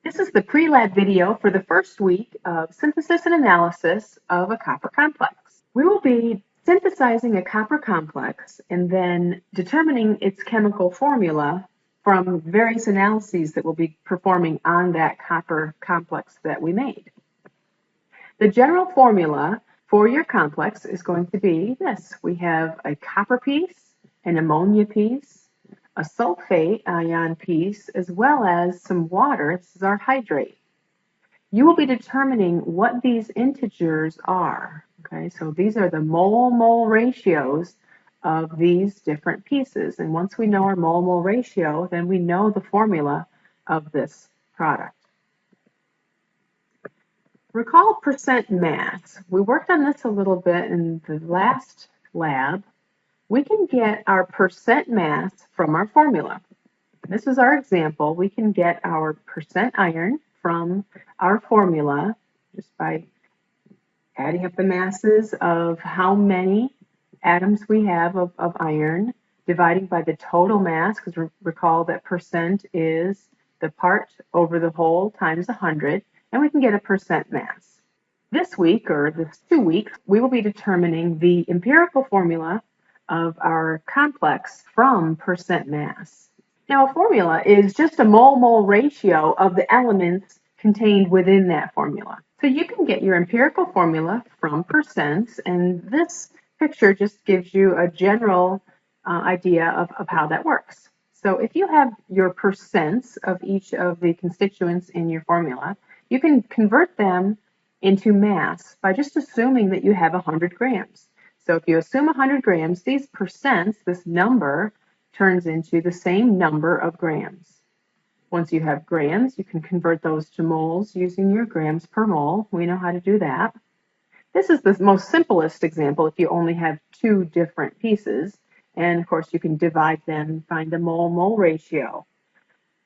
This is the pre-lab video for the first week of synthesis and analysis of a copper complex. We will be synthesizing a copper complex and then determining its chemical formula from various analyses that we'll be performing on that copper complex that we made. The general formula for your complex is going to be this. We have a copper piece, an ammonia piece, a sulfate ion piece, as well as some water. This is our hydrate. You will be determining what these integers are. Okay, so these are the mole-mole ratios of these different pieces. And once we know our mole-mole ratio, then we know the formula of this product. Recall percent mass. We worked on this a little bit in the last lab. We can get our percent mass from our formula. This is our example. We can get our percent iron from our formula just by adding up the masses of how many atoms we have of iron, dividing by the total mass, because recall that percent is the part over the whole times 100, and we can get a percent mass. This week, or this 2 weeks, we will be determining the empirical formula of our complex from percent mass. Now, a formula is just a mole-mole ratio of the elements contained within that formula. So you can get your empirical formula from percents, and this picture just gives you a general idea of how that works. So if you have your percents of each of the constituents in your formula, you can convert them into mass by just assuming that you have 100 grams. So if you assume 100 grams, these percents, this number, turns into the same number of grams. Once you have grams, you can convert those to moles using your grams per mole. We know how to do that. This is the most simplest example if you only have 2 different pieces. And of course, you can divide them and find the mole-mole ratio.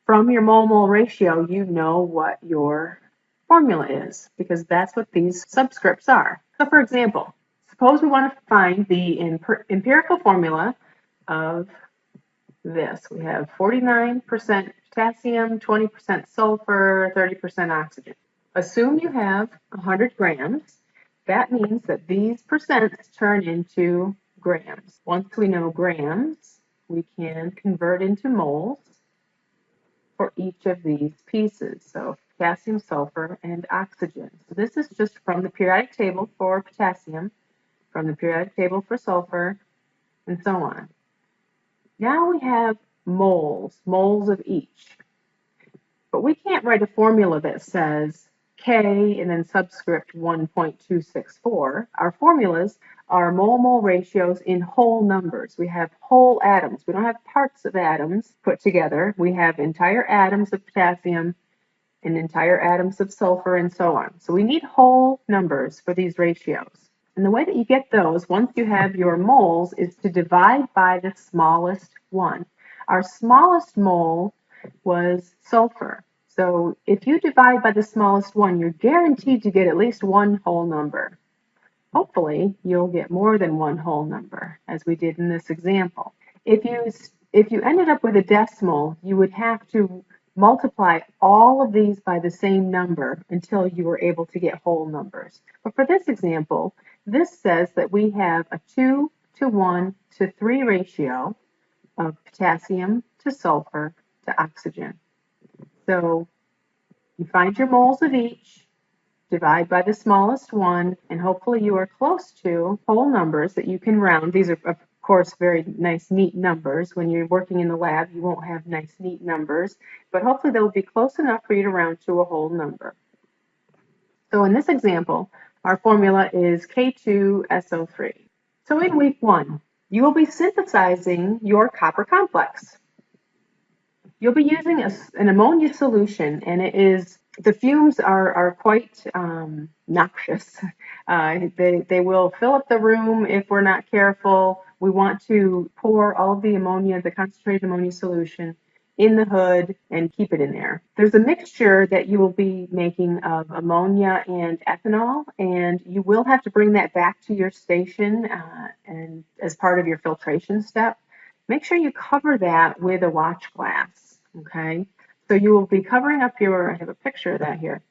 From your mole-mole ratio, you know what your formula is, because that's what these subscripts are. So for example, suppose we want to find the empirical formula of this. We have 49% potassium, 20% sulfur, 30% oxygen. Assume you have 100 grams. That means that these percents turn into grams. Once we know grams, we can convert into moles for each of these pieces. So potassium, sulfur, and oxygen. So this is just from the periodic table for potassium, from the periodic table for sulfur, and so on. Now we have moles of each. But we can't write a formula that says K and then subscript 1.264. Our formulas are mole-mole ratios in whole numbers. We have whole atoms. We don't have parts of atoms put together. We have entire atoms of potassium and entire atoms of sulfur and so on. So we need whole numbers for these ratios. And the way that you get those, once you have your moles, is to divide by the smallest one. Our smallest mole was sulfur. So if you divide by the smallest one, you're guaranteed to get at least one whole number. Hopefully, you'll get more than one whole number, as we did in this example. If you ended up with a decimal, you would have to multiply all of these by the same number until you were able to get whole numbers. But for this example, this says that we have a 2 to 1 to 3 ratio of potassium to sulfur to oxygen. So you find your moles of each, divide by the smallest one, and hopefully you are close to whole numbers that you can round. These are, of course, very nice, neat numbers. When you're working in the lab, you won't have nice, neat numbers, but hopefully they'll be close enough for you to round to a whole number. So in this example, our formula is K2SO3. So in week 1, you will be synthesizing your copper complex. You'll be using an ammonia solution, and the fumes are quite noxious. They will fill up the room if we're not careful. We want to pour all of the ammonia, the concentrated ammonia solution, in the hood and keep it in there. There's a mixture that you will be making of ammonia and ethanol, and you will have to bring that back to your station and as part of your filtration step. Make sure you cover that with a watch glass, okay? So you will be covering up your, I have a picture of that here.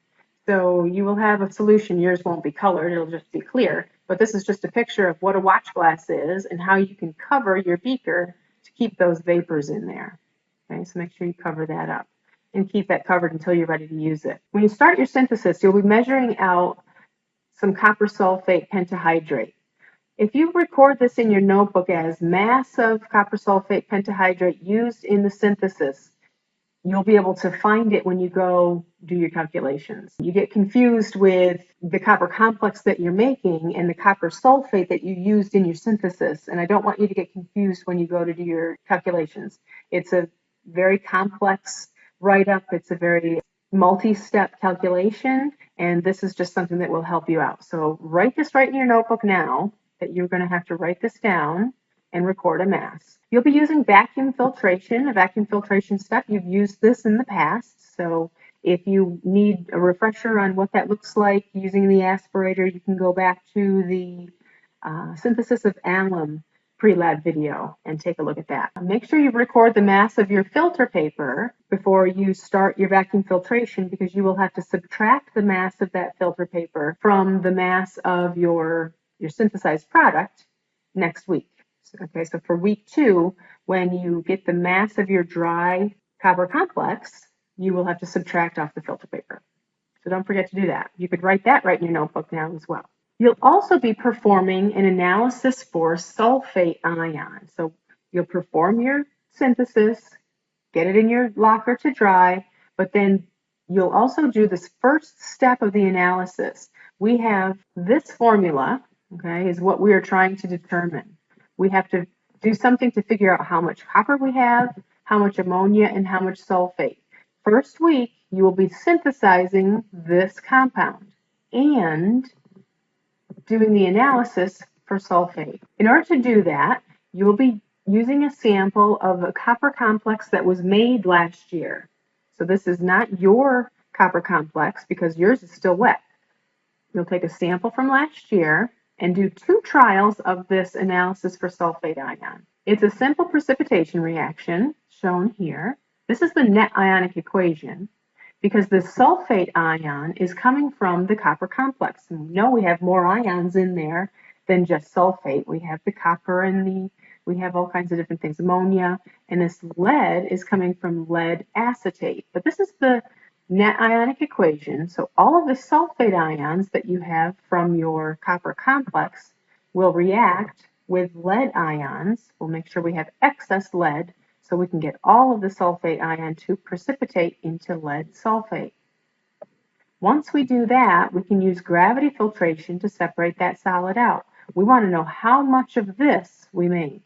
So you will have a solution. Yours won't be colored, it'll just be clear. But this is just a picture of what a watch glass is and how you can cover your beaker to keep those vapors in there. Okay, so make sure you cover that up and keep that covered until you're ready to use it. When you start your synthesis, you'll be measuring out some copper sulfate pentahydrate. If you record this in your notebook as mass of copper sulfate pentahydrate used in the synthesis, you'll be able to find it when you go do your calculations. You get confused with the copper complex that you're making and the copper sulfate that you used in your synthesis, and I don't want you to get confused when you go to do your calculations. It's a very complex write-up. It's a very multi-step calculation, and this is just something that will help you out. So write this right in your notebook now, that you're going to have to write this down and record a mass. You'll be using vacuum filtration, a vacuum filtration step. You've used this in the past, so if you need a refresher on what that looks like using the aspirator, you can go back to the synthesis of alum pre-lab video and take a look at that. Make sure you record the mass of your filter paper before you start your vacuum filtration, because you will have to subtract the mass of that filter paper from the mass of your synthesized product next week. Okay, so for week 2, when you get the mass of your dry copper complex, you will have to subtract off the filter paper. So don't forget to do that. You could write that right in your notebook now as well. You'll also be performing an analysis for sulfate ion. So you'll perform your synthesis, get it in your locker to dry, but then you'll also do this first step of the analysis. We have this formula, okay, is what we are trying to determine. We have to do something to figure out how much copper we have, how much ammonia, and how much sulfate. First week, you will be synthesizing this compound and doing the analysis for sulfate. In order to do that, you will be using a sample of a copper complex that was made last year. So this is not your copper complex because yours is still wet. You'll take a sample from last year and do 2 trials of this analysis for sulfate ion. It's a simple precipitation reaction shown here. This is the net ionic equation because the sulfate ion is coming from the copper complex. And we know we have more ions in there than just sulfate. We have the copper and we have all kinds of different things, ammonia, and this lead is coming from lead acetate. But this is the net ionic equation. So all of the sulfate ions that you have from your copper complex will react with lead ions. We'll make sure we have excess lead so we can get all of the sulfate ion to precipitate into lead sulfate. Once we do that, we can use gravity filtration to separate that solid out. We want to know how much of this we made.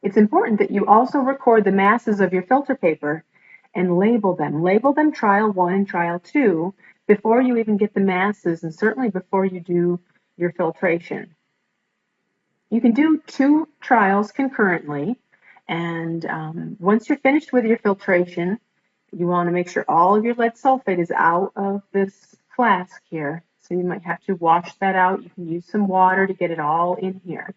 It's important that you also record the masses of your filter paper and label them. Label them trial 1 and trial 2 before you even get the masses, and certainly before you do your filtration. You can do 2 trials concurrently, and once you're finished with your filtration, you want to make sure all of your lead sulfate is out of this flask here. So you might have to wash that out. You can use some water to get it all in here.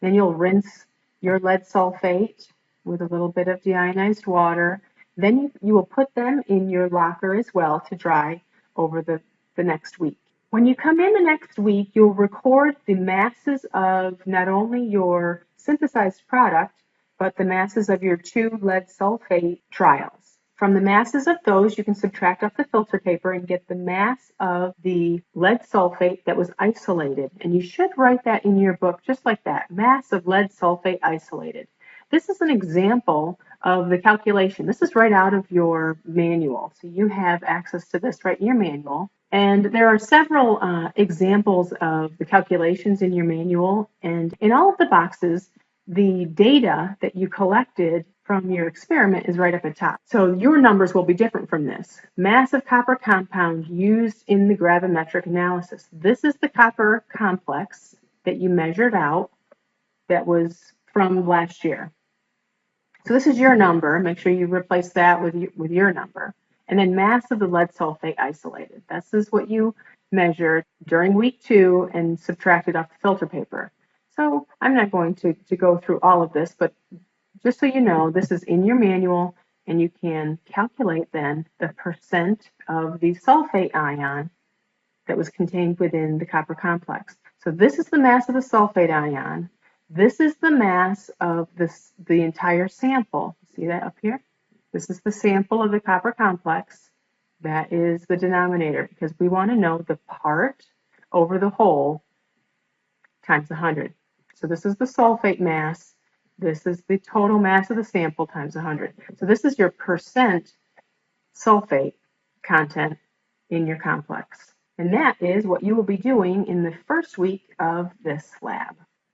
Then you'll rinse your lead sulfate with a little bit of deionized water. Then you will put them in your locker as well to dry over the next week. When you come in the next week, you'll record the masses of not only your synthesized product, but the masses of your 2 lead sulfate trials. From the masses of those, you can subtract off the filter paper and get the mass of the lead sulfate that was isolated. And you should write that in your book just like that, mass of lead sulfate isolated. This is an example of the calculation. This is right out of your manual. So you have access to this right in your manual. And there are several examples of the calculations in your manual. And in all of the boxes, the data that you collected from your experiment is right up at top. So your numbers will be different from this. Mass of copper compound used in the gravimetric analysis. This is the copper complex that you measured out that was from last year. So this is your number. Make sure you replace that with your number. And then mass of the lead sulfate isolated. This is what you measured during week 2 and subtracted off the filter paper. So I'm not going to go through all of this, but just so you know, this is in your manual. and you can calculate then the percent of the sulfate ion that was contained within the copper complex. So this is the mass of the sulfate ion. This is the mass of the entire sample. See that up here? This is the sample of the copper complex. That is the denominator, because we want to know the part over the whole times 100. So this is the sulfate mass. This is the total mass of the sample times 100. So this is your percent sulfate content in your complex. And that is what you will be doing in the first week of this lab.